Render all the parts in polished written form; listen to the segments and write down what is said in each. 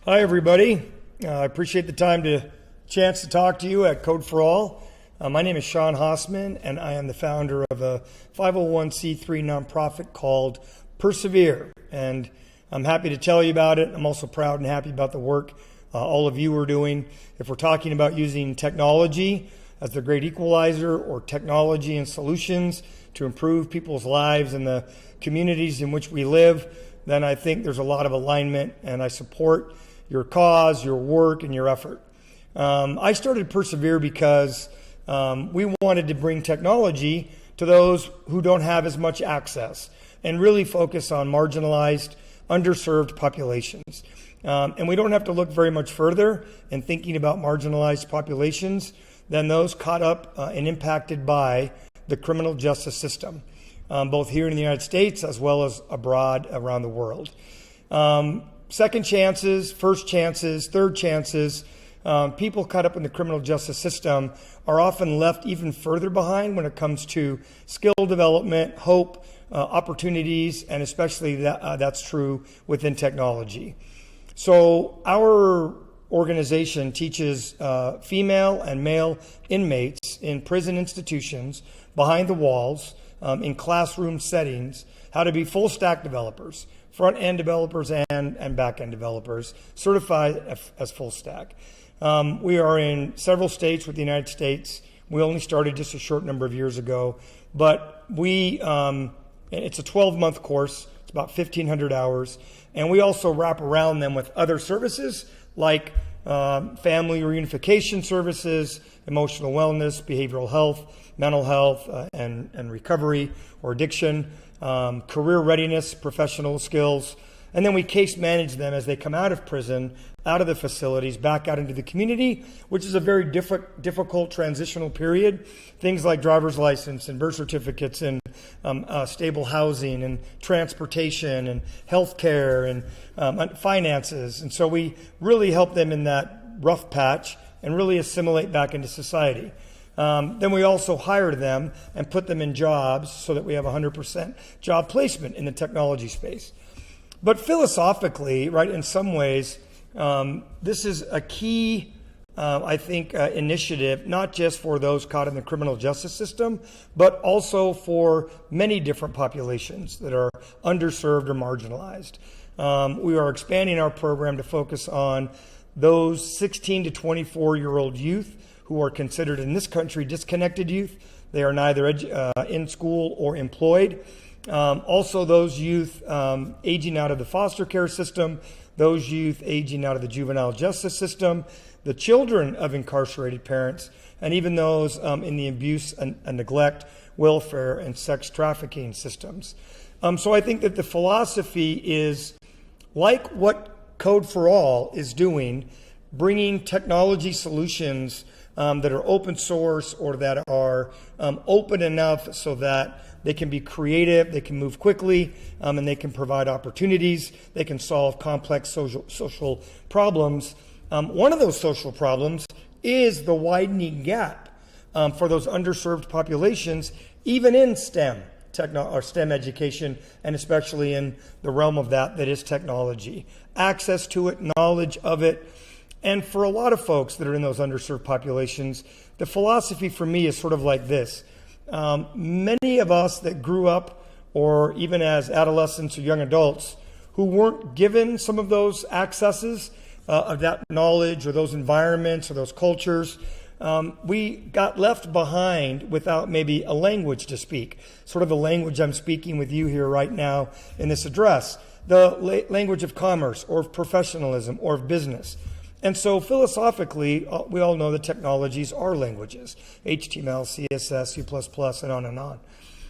Hi, everybody. I appreciate the chance to talk to you at Code for All. My name is Sean Hossman, and I am the founder of a 501c3 nonprofit called Persevere. And I'm happy to tell you about it. I'm also proud and happy about the work all of you are doing. If we're talking about using technology as the great equalizer or technology and solutions to improve people's lives and the communities in which we live, then I think there's a lot of alignment, and I support your cause, your work, and your effort. I started Persevere because we wanted to bring technology to those who don't have as much access and really focus on marginalized, underserved populations. And we don't have to look very much further in thinking about marginalized populations than those caught up and impacted by the criminal justice system, both here in the United States as well as abroad around the world. Second chances, first chances, third chances, people caught up in the criminal justice system are often left even further behind when it comes to skill development, hope, opportunities, and especially that's true within technology. So our organization teaches female and male inmates in prison institutions behind the walls, in classroom settings, how to be full stack developers, front-end developers and back-end developers, certified as full stack. We are in several states with the United States. We only started just a short number of years ago, but it's a 12-month course. It's about 1,500 hours, and we also wrap around them with other services like family reunification services, emotional wellness, behavioral health, mental health, and recovery or addiction, career readiness, professional skills, and then we case manage them as they come out of prison, out of the facilities, back out into the community, which is a very difficult transitional period. Things like driver's license and birth certificates and stable housing and transportation and health care and finances. And so we really help them in that rough patch and really assimilate back into society. Then we also hire them and put them in jobs so that we have 100% job placement in the technology space. But philosophically, right, in some ways, this is a key, initiative, not just for those caught in the criminal justice system, but also for many different populations that are underserved or marginalized. We are expanding our program to focus on those 16 to 24-year-old youth who are considered in this country disconnected youth. They are neither in school or employed. Also those youth aging out of the foster care system, those youth aging out of the juvenile justice system, the children of incarcerated parents, and even those in the abuse and neglect, welfare, and sex trafficking systems. So I think that the philosophy is like what Code for All is doing, bringing technology solutions that are open source or that are open enough so that they can be creative, they can move quickly, and they can provide opportunities. They can solve complex social problems. One of those social problems is the widening gap for those underserved populations, even in STEM or STEM education, and especially in the realm of that is technology. Access to it, knowledge of it. And for a lot of folks that are in those underserved populations, the philosophy for me is sort of like this. Many of us that grew up, or even as adolescents or young adults, who weren't given some of those accesses of that knowledge or those environments or those cultures, we got left behind without maybe a language to speak, sort of the language I'm speaking with you here right now in this address, the language of commerce or of professionalism or of business. And so philosophically, we all know that technologies are languages, HTML, CSS, C++, and on and on.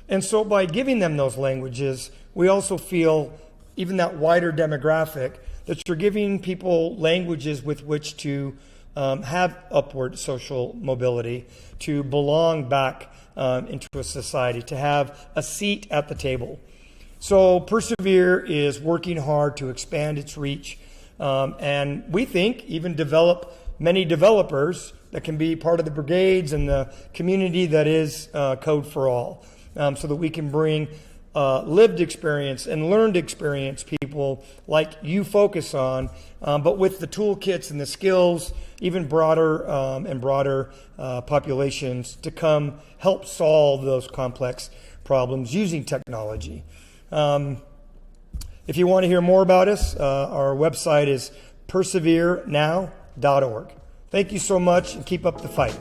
And so by giving them those languages, we also feel, even that wider demographic, that you're giving people languages with which to have upward social mobility, to belong back into a society, to have a seat at the table. So Persevere is working hard to expand its reach, and we think even develop many developers that can be part of the brigades and the community that is Code for All, so that we can bring lived experience and learned experience people like you focus on, but with the toolkits and the skills, even broader and broader populations to come help solve those complex problems using technology. If you want to hear more about us, our website is perseverenow.org. Thank you so much, and keep up the fight.